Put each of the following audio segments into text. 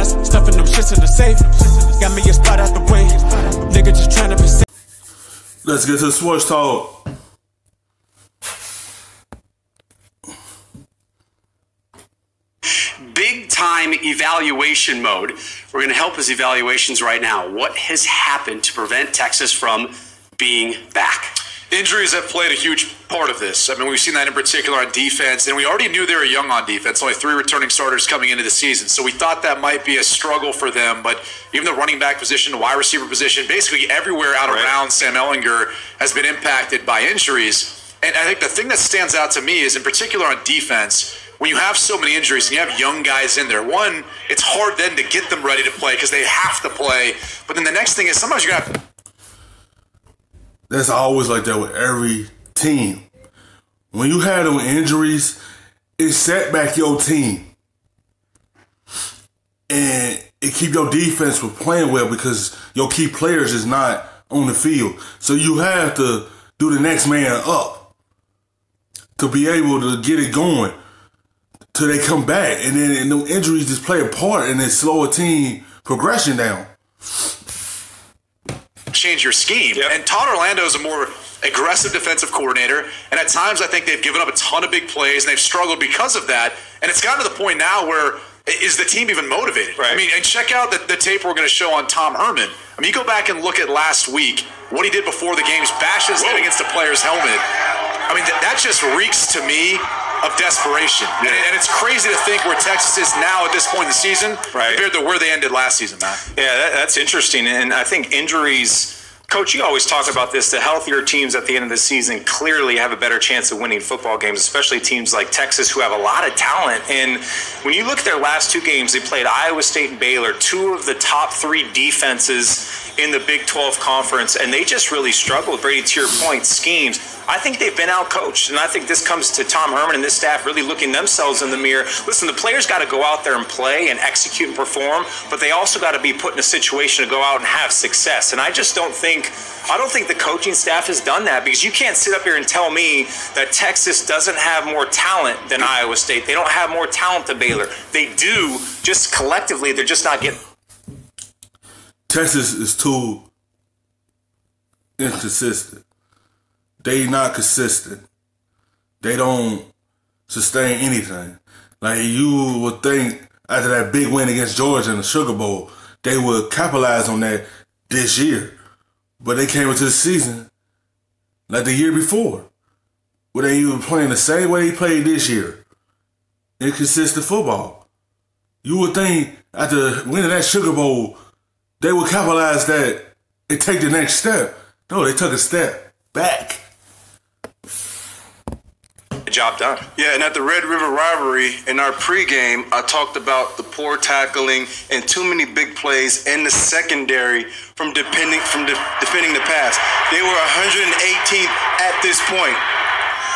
fast, stuffing them shits in the safe. Got me a spot out the way. Nigga just trying to be safe. Let's get to the sports talk. Big time evaluation mode. We're going to help his evaluations right now. What has happened to prevent Texas from being back? Injuries have played a huge part of this. I mean, we've seen that in particular on defense, and we already knew they were young on defense. Only 3 returning starters coming into the season, so we thought that might be a struggle for them. But even the running back position, the wide receiver position, basically everywhere out around Sam Ehlinger has been impacted by injuries. And I think the thing that stands out to me is, in particular on defense, when you have so many injuries and you have young guys in there, one, it's hard then to get them ready to play because they have to play. But then the next thing is sometimes you're going to have to. That's always like that with every team. When you have them injuries, it set back your team. And it keep your defense from playing well because your key players is not on the field. So you have to do the next man up to be able to get it going till they come back. And then the injuries just play a part and then slow a team progression down. Change your scheme. Yep. And Todd Orlando is a more aggressive defensive coordinator, and at times I think they've given up a ton of big plays, and they've struggled because of that. And it's gotten to the point now where is the team even motivated? Right. I mean, and check out the tape we're going to show on Tom Herman. I mean, you go back and look at last week, what he did before the games, bashes head against a player's helmet. I mean, that just reeks to me of desperation. Yeah. And it's crazy to think where Texas is now at this point in the season compared to where they ended last season, Matt. Yeah, that's interesting. And I think injuries, Coach, you always talk about this, the healthier teams at the end of the season clearly have a better chance of winning football games, especially teams like Texas who have a lot of talent. And when you look at their last 2 games, they played Iowa State and Baylor, 2 of the top 3 defenses in the Big 12 conference, and they just really struggled. Brady, to your point, schemes. I think they've been out-coached, and I think this comes to Tom Herman and this staff really looking themselves in the mirror. Listen, the players got to go out there and play and execute and perform, but they also got to be put in a situation to go out and have success. And I don't think the coaching staff has done that, because you can't sit up here and tell me that Texas doesn't have more talent than Iowa State. They don't have more talent than Baylor. They do, just collectively, they're just not getting. Texas is too inconsistent. They not consistent. They don't sustain anything. Like, you would think after that big win against Georgia in the Sugar Bowl, they would capitalize on that this year. But they came into the season like the year before, where they were playing the same way they played this year. Inconsistent football. You would think after winning that Sugar Bowl, they would capitalize that and take the next step. No, they took a step back. Job done. Yeah, and at the Red River rivalry in our pregame, I talked about the poor tackling and too many big plays in the secondary from defending the pass. They were 118th at this point.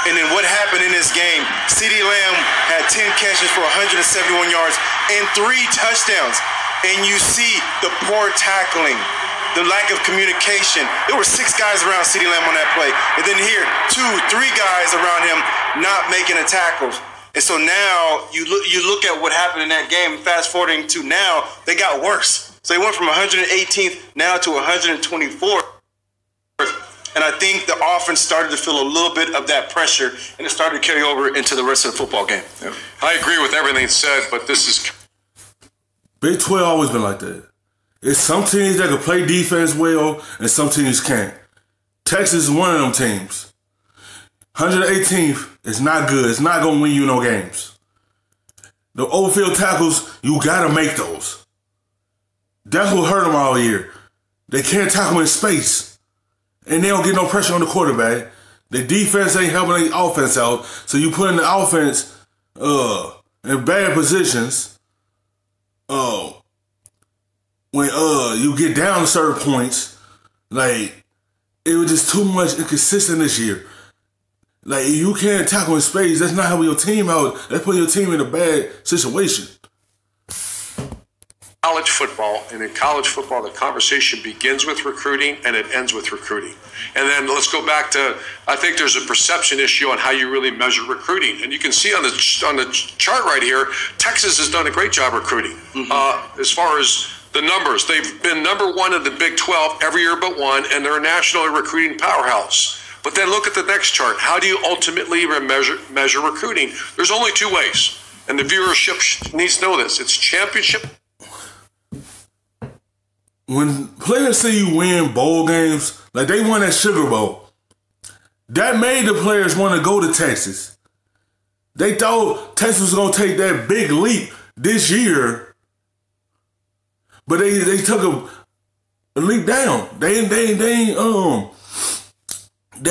And then what happened in this game? CeeDee Lamb had 10 catches for 171 yards and 3 touchdowns. And you see the poor tackling, the lack of communication. There were 6 guys around CeeDee Lamb on that play. And then here, 2, 3 guys around him not making the tackles. And so now you look at what happened in that game, fast forwarding to now, they got worse. So they went from 118th now to 124th. And I think the offense started to feel a little bit of that pressure, and it started to carry over into the rest of the football game. Yeah. I agree with everything said, but this is... Big 12 always been like that. It's some teams that can play defense well, and some teams can't. Texas is one of them teams. 118th is not good. It's not going to win you no games. The overfield tackles, you got to make those. That's what hurt them all year. They can't tackle in space. And they don't get no pressure on the quarterback. The defense ain't helping the offense out. So you put in the offense in bad positions. When you get down to certain points, like, it was just too much inconsistent this year. Like, you can't tackle in space. That's not helping your team out. That's putting your team in a bad situation. college football, and in college football, the conversation begins with recruiting and it ends with recruiting. And then let's go back to, I think there's a perception issue on how you really measure recruiting. And you can see on the chart right here, Texas has done a great job recruiting. As far as the numbers, they've been #1 in the Big 12 every year but one, and they're a national recruiting powerhouse. But then look at the next chart. How do you ultimately measure recruiting? There's only 2 ways, and the viewership needs to know this. It's championship. When players say you win bowl games, like they won that Sugar Bowl, that made the players want to go to Texas. They thought Texas was going to take that big leap this year, but they took a leap down. They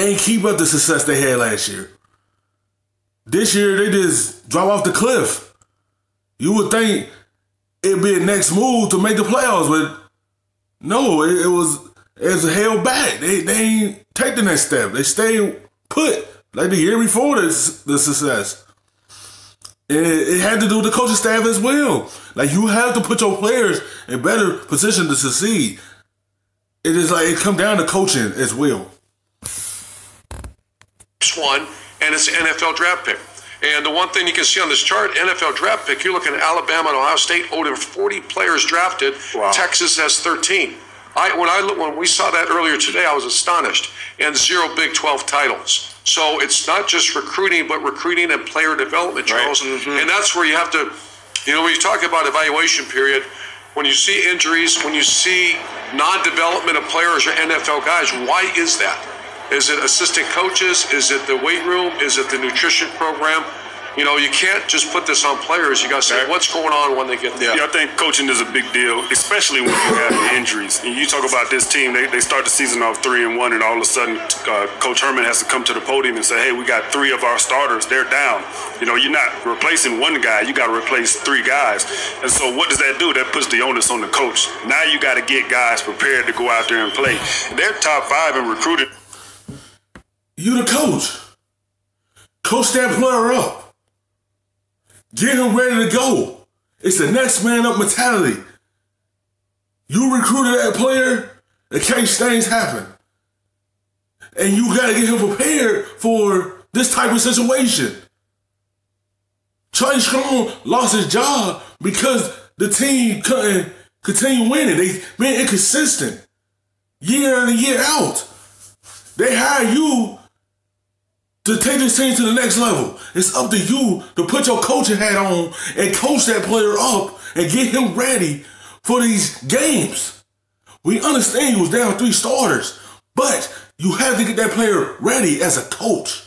ain't keep up the success they had last year. This year, they just drop off the cliff. You would think it'd be a next move to make the playoffs, but no, it was held back. They ain't take the next step. They stayed put like the year before the success. And it had to do with the coaching staff as well. Like, you have to put your players in better position to succeed. It is like it come down to coaching as well. One, and it's an NFL draft pick. And the one thing you can see on this chart, NFL draft pick, you're looking at Alabama and Ohio State, over 40 players drafted. Wow. Texas has 13. When we saw that earlier today, I was astonished. And 0 Big 12 titles. So it's not just recruiting, but recruiting and player development, Charles. Right. And that's where you have to, when you talk about evaluation period, when you see injuries, when you see non-development of players or NFL guys, why is that? Is it assistant coaches? Is it the weight room? Is it the nutrition program? You can't just put this on players. You got to say, what's going on when they get there? Yeah, I think coaching is a big deal, especially when you have injuries. And you talk about this team, they start the season off 3-1, and all of a sudden, Coach Herman has to come to the podium and say, hey, we got 3 of our starters. They're down. You're not replacing one guy. You got to replace 3 guys. And so what does that do? That puts the onus on the coach. Now you got to get guys prepared to go out there and play. They're top 5 in recruiting. You the coach. Coach that player up. Get him ready to go. It's the next man up mentality. You recruited that player in case things happen. And you got to get him prepared for this type of situation. Charlie Strong lost his job because the team couldn't continue winning. They've been inconsistent year in and year out. They hire you to take this team to the next level. It's up to you to put your coaching hat on and coach that player up and get him ready for these games. We understand you was down 3 starters, but you have to get that player ready as a coach.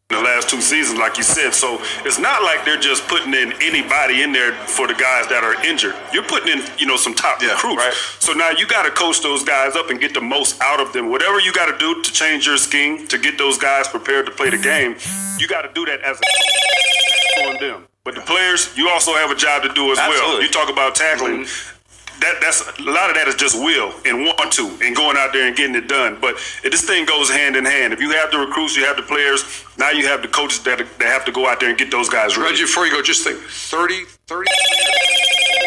The last 2 seasons, like you said, so it's not like they're just putting in anybody in there for the guys that are injured. You're putting in, some top recruits. Right. So now you got to coach those guys up and get the most out of them. Whatever you got to do to change your scheme to get those guys prepared to play the game, you got to do that as a coach on them. But the players, you also have a job to do as well. You talk about tackling. That's a lot of that is just will and want to and going out there and getting it done. But this thing goes hand in hand. If you have the recruits, you have the players, now you have the coaches that have to go out there and get those guys ready. Reggie, before you go, just think 30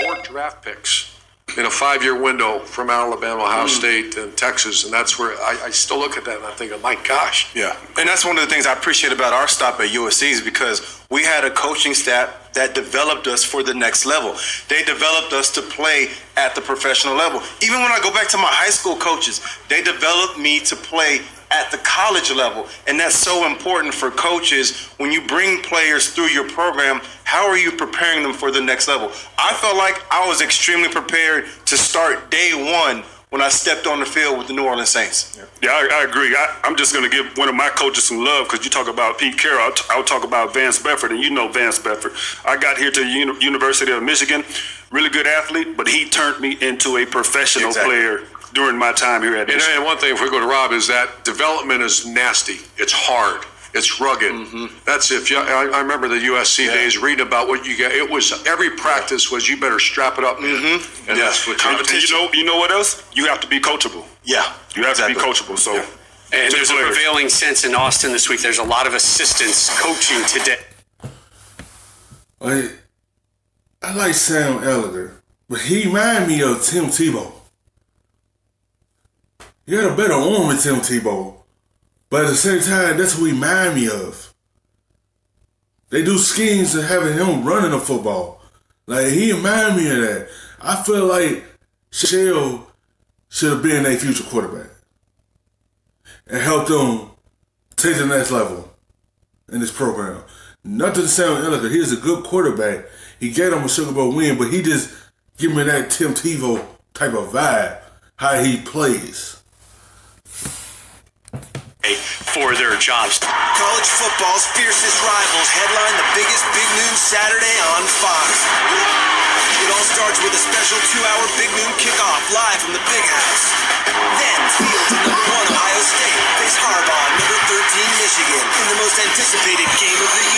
more draft picks in a 5-year window from Alabama, Ohio State, and Texas. And that's where I still look at that and I think, oh my gosh. Yeah. And that's one of the things I appreciate about our stop at USC is because we had a coaching staff that developed us for the next level. They developed us to play at the professional level. Even when I go back to my high school coaches, they developed me to play at the college level. And that's so important for coaches. When you bring players through your program, how are you preparing them for the next level? I felt like I was extremely prepared to start day 1 when I stepped on the field with the New Orleans Saints. Yeah, I agree. I'm just going to give one of my coaches some love because you talk about Pete Carroll. I'll talk about Vance Bedford, and you know Vance Bedford. I got here to the University of Michigan, really good athlete, but he turned me into a professional player during my time here at Michigan. And one thing, if we go to Rob, is that development is nasty. It's hard. It's rugged. That's I remember the USC days reading about what you get. It was every practice was you better strap it up, man. And that's what you know what else? You have to be coachable. Yeah, you have to be coachable. So, and there's a prevailing sense in Austin this week. There's a lot of assistants coaching today. I like Sam Ellinger, but he reminded me of Tim Tebow. He had a better arm than Tim Tebow, but at the same time, that's what he reminded me of. They do schemes of having him running the football. Like, he reminded me of that. I feel like Shell should have been a future quarterback and helped them take the next level in this program. Nothing to Sam Ellinger. He is a good quarterback. He gave them a Sugar Bowl win, but he just give me that Tim Tebow type of vibe, how he plays. For their jobs. College football's fiercest rivals headline the biggest big noon Saturday on Fox. It all starts with a special 2-hour big noon kickoff live from the Big House. Then Fields and #1 Ohio State face Harbaugh, #13 Michigan in the most anticipated game of the